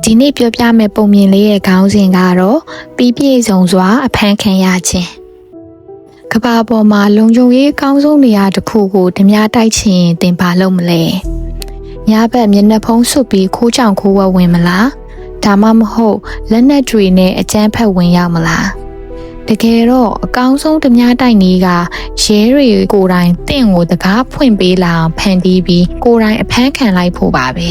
ဒီနေ့ပြောပြမယ့်ပုံမြင်လေးရဲ့ခေါင်းစဉ်ကတော့ပြီးပြည့်စုံစွာအဖမ်းခံရခြင်းကမ္ဘာပေါ်မှာလုံခြုံရေးအကောင်းဆုံးနေရာတစ်ခုကိုဓမြတိုက်ချင်သင်ပါလို့မလဲညဘက်မျက်နှာဖုံးဆွပြီးခိုးချောင်ခိုးဝဲဝင်မလားဒါမှမဟုတ်လက်နက်တွေနဲ့အကြမ်းဖက်ဝင်ရောက်မလားတကယ်တော့အကောင်းဆုံးဓမြတိုက်နည်းကရဲတွေကိုယ်တိုင်တင့်ကိုတကားဖွင့်ပေးလာအောင်ဖန်တီးပြီးကိုယ်တိုင်အဖမ်းခံလိုက်ဖို့ပါပဲ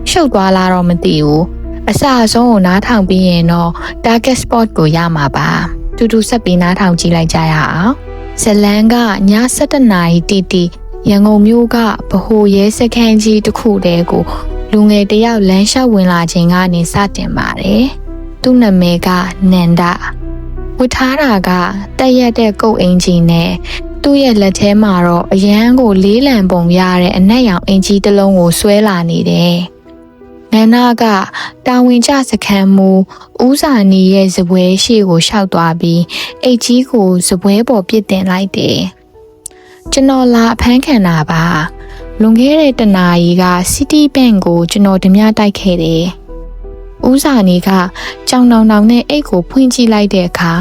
ရှုပ်သွားလာတော့မသိဘူးအစအဆုံးကိုနားထောင်ပြီးရင်တော့ target spot ကိုရမှာပါတူတူဆက်ပြီးနားထောင်ကြည့်လိုက်ကြရအောင်ဇလန်းကည7:00 နာရီတိရန်ကုန်မြို့ကဗဟိုရဲစခန်းကြီးတစ်ခုတည်းကိုလူငယ်တယောက်လမ်းလျှောက်ဝင်လာခြင်းကနေစတင်ပါတယ်သူ့နာမည်ကနန္ဒဝတ်ထားတာကတက်ရက်တဲ့ကုတ်အင်ဂျီနဲ့သူ့ရဲ့လက်ထဲမှာတော့အရန်ကိုလေးလံပုံရတဲ့အနက်ရောင်အင်ဂျီတစ်လုံးကိုဆွဲလာနေတယ်နန္ဒကတာဝန်ကျစခန်းမူဦးစာနီရဲ့ဇပွဲရှေ့ကိုရှောက်သွားပြီးအိတ်ကြီးကိုဇပွဲပေါ်ပြစ်တင်လိုက်တယ်ကျွန်တော်လာအဖမ်းခံတာပါလွန်ခဲ့တဲ့တနာရီက City Bank ကိုကျွန်တော်ဓမြတိုက်ခဲ့တယ်ဦးစာနီကကြောင်တောင်နဲ့အိတ်ကိုဖွင့်ကြည့်လိုက်တဲ့အခါ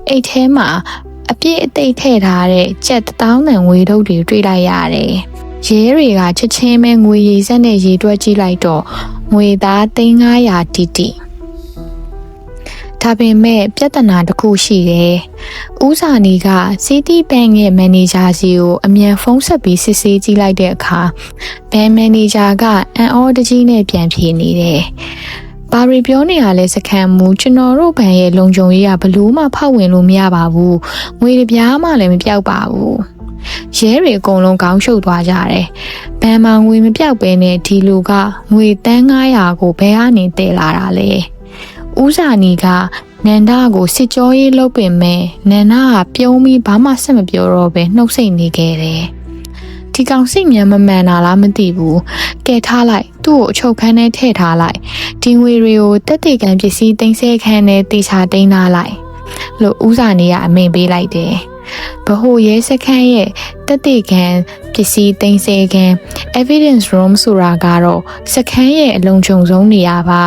အိတ်ထဲမှာအပြည့်အသိထည့်ထားတဲ့ကြက်1000တန်ငွေထုတ်တွေတွေ့လိုက်ရတယ်ရဲတွေကချက်ချင်းပဲငွေရည်စက်နဲ့ရေတွက်ကြည့်လိုက်တော့ငွေသား300တိဒါပေမဲ့ပြဿနာတစ်ခုရှိတယ်။ဦးစာနီက City Bank ရဲ့မန်နေဂျာစီကိုအမြန်ဖုန်းဆက်ပြီးစစ်ဆေးကြည့်လိုက်တဲ့အခါဘဏ်မန်နေဂျာကအန်အော်တကြီးနဲ့ပြန်ဖြေနေတယ်။ဘာရီပြောနေရလဲစခန်းမူကျွန်တော်တို့ဘဏ်ရဲ့လုံခြုံရေးကဘလို့မှဖောက်ဝင်လို့မရပါဘူး။ငွေတစ်ပြားမှလည်းမပြောက်ပါဘူး။ရဲတွေအကုန်လုံးခေါင်းရှုပ်သွားကြတယ်။ဘဏ်မှာငွေမပြောက်ပဲနဲ့ဒီလူကငွေ300ကိုဘယ်ကနေတည်လာတာလဲ။ဦးစာနီကနန္ဒကိုစစ်ကြောရေးလုပ်ပင်မဲ့နန္ဒကပြုံးပြီးဘာမှဆက်မပြောတော့ပဲနှုတ်ဆက်နေခဲ့တယ်။ဒီကောင်စိတ်မြန်မမှန်တာလားမသိဘူး။ကဲထားလိုက်သူ့ကိုအချုပ်ခန်းထဲထည့်ထားလိုက်ဒီငွေတွေကိုတက်တေကန်ပစ္စည်းသိမ်းဆဲခန်းထဲတေချာသိမ်းထားလိုက်လို့ဦးစာနေကအမိန့်ပေးလိုက်တယ်။ဗဟိုရဲစခန်းရဲ့တက်တေကန်ပစ္စည်းသိမ်းဆဲခန်း evidence room ဆိုတာကတော့စခန်းရဲ့အလုံးချုံဆုံးနေရာပါ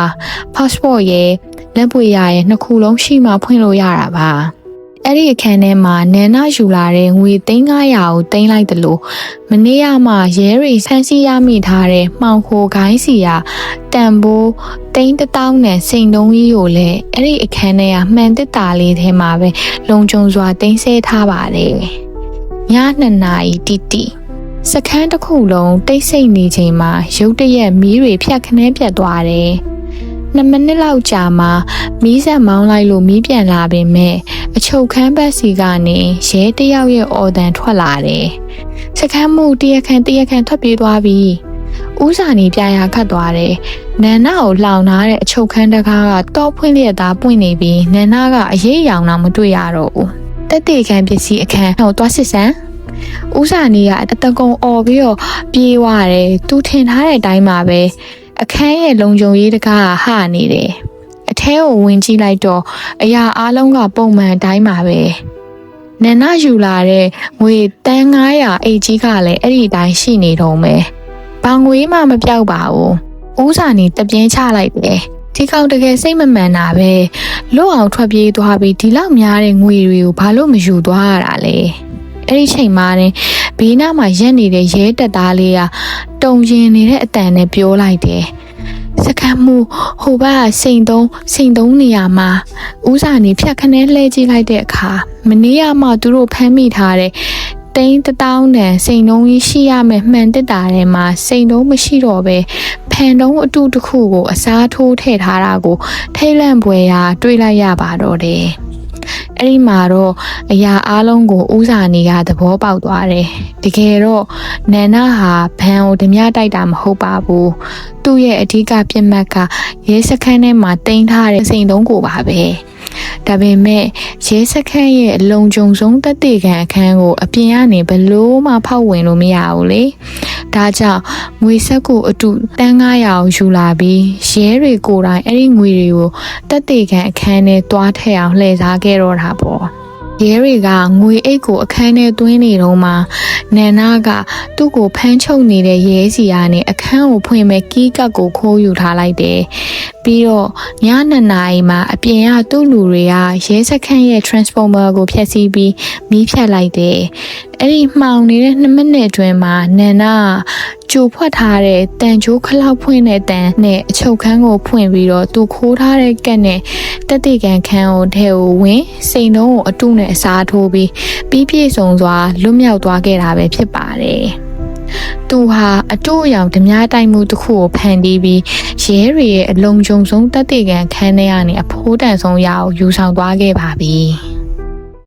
passport ရဲ့လက်ပွေရရဲ့နှစ်ခုလုံးရှိမှဖွင့်လို့ရတာပါအဲ့ဒီအခန်းထဲမှာနန္ဒယူလာတဲ့ငွေ300ကိုသိမ်းလိုက်တယ်လို့မနေ့ကမှရဲတွေဆန်းစီရမိထားတဲ့မှောင်ခိုခိုင်းစီယာတန်ဖိုး1000နဲ့စိန်တုံးကြီးကိုလည်းအဲ့ဒီအခန်းထဲကမှန်တစ်တာလေးထဲမှာပဲလုံခြုံစွာသိမ်းဆည်းထားပါတယ်ည2 နာရီတိစခန်းတစ်ခုလုံးတိတ်ဆိတ်နေချိန်မှာရုတ်တရက်မီးတွေဖြတ်ခနဲပြတ်သွားတယ်2 မိနစ်လောက်ကြာမှမီးဆက်မောင်းလိုက်လို့မီးပြန်လာပေမဲ့အချုပ်ခန်းဘက်စီကနေရဲတယောက်ရဲ့အော်တန်ထွက်လာတယ်။စခန်းမှုတရခန့်ထွက်ပြေးသွားပြီ။ဦးစာနီပြရာခတ်သွားတယ်။နန္ဒကိုလှောင်ထားတဲ့အချုပ်ခန်းတကားကတော့ဖွင့်လျက်သားပွင့်နေပြီးနန္ဒကအရေးအယောင်တော့မတွေ့ရတော့ဘူး။တက်တေခန်းပစ္စည်းအခန်းကိုသွားစစ်စမ်းဦးစာနီကအတကုံអော်ပြီးတော့ပြေးသွားတယ်။သူထင်ထားတဲ့အတိုင်းပါပဲအခန်းရဲ့လုံခြုံရေးတကားဟနေတယ်အထဲကိုဝင်ကြည့်လိုက်တော့အရာအားလုံးကပုံမှန်အတိုင်းပါပဲနန္ဒယူလာတဲ့ငွေ300အိတ်ကြီးကလည်းအဲ့ဒီအတိုင်းရှိနေတော့မယ်ဘာငွေမှမပြောက်ပါဘူးဦးစာနေတပြင်းချလိုက်တယ်ဒီကောင်တကယ်စိတ်မမှန်တာပဲလွတ်အောင်ထွက်ပြေးသွားပြီးဒီလောက်များတဲ့ငွေတွေကိုဘာလို့မယူသွားရတာလဲအဲ့ဒီချိန်မှာဘေးနားမှာရက်နေတဲ့ရဲတပ်သားလေးကတုံရင်နေတဲ့အတန်နဲ့ပြောလိုက်တယ်စခန်းမှုဟိုဘက်ကစိန်သုံးနေရမှာဦးစာနေဖြတ်ခနဲလှဲကြည့်လိုက်တဲ့အခါမနေ့ကမှသူတို့ဖမ်းမိထားတဲ့1000တန်စိန်တုံးကြီးရှိရမယ်မှန်တက်တာထဲမှာစိန်တုံးမရှိတော့ပဲဖန်တုံးအတူတစ်ခုကိုအစားထိုးထည့်ထားတာကိုထိတ်လန့်ပွေရာတွေးလိုက်ရပါတော့တယ်အဲ့ဒီမှာတော့အရာအားလုံးကိုဦးစာနေကသဘောပေါက်သွားတယ်တကယ်တော့နန္ဒဟာဘန်ကိုဓမြတိုက်တာမဟုတ်ပါဘူးသူ့ရဲ့အဓိကပြစ်မှတ်ကရဲစခန်းထဲမှာတင်ထားတဲ့စိန်တုံးကိုပါပဲဒါပေမဲ့ရဲစခန်းရဲ့အလုံးကျုံဆုံးတက်တေကန်အခန်းကိုအပြင်ကနေဘလို့မှဖောက်ဝင်လို့မရဘူးလေဒါကြောင့်ငွေဆက်ကိုအတူ300ကိုယူလာပြီးရဲတွေကိုယ်တိုင်အဲ့ဒီငွေတွေကိုတက်တေကန်အခန်းထဲတွားထည့်အောင်လှည့်စားခဲ့တော့တာပေါ့ ရဲတွေကငွေအိတ်ကိုအခန်းထဲသွင်းနေတော့မှနန္နာကသူ့ကိုဖမ်းချုပ်နေတဲ့ရဲစီကနေအခန်းကိုဖွင့်မဲ့ကီးကပ်ကိုခိုးယူထားလိုက်တယ်။ပြီးတော့ည2 နာရီမှာအပြင်ကသူ့လူတွေကရဲစခန်းရဲ့ transformer ကိုဖျက်ဆီးပြီးမီးဖြတ်လိုက်တယ်။အဲ့ဒီမှောင်နေတဲ့2 မိနစ်အတွင်းမှာနန္နာကြိုဖွက်ထားတဲ့တန်ချိုးခလောက်ဖွင့်တဲ့တန်နဲ့အချုပ်ခန်းကိုဖွင့်ပြီးတော့သူခိုးထားတဲ့ကက်နဲ့တက်တေကန်ခန်းကိုထဲကိုဝင်စိန်တုံးကိုအတုနဲ့အစားထိုးပြီးပြည့်စုံစွာလွတ်မြောက်သွားခဲ့တာပဲဖြစ်ပါတယ်။သူဟာအတူအယောင်ဓမြတိုက်မှုတစ်ခုကိုဖန်တီးပြီးရဲတွေရဲ့အလုံးကျုံဆုံးတက်တေကန်ခန်းထဲကနေအဖိုးတန်ဆုံးရအောင်ယူဆောင်သွားခဲ့ပါပြီ။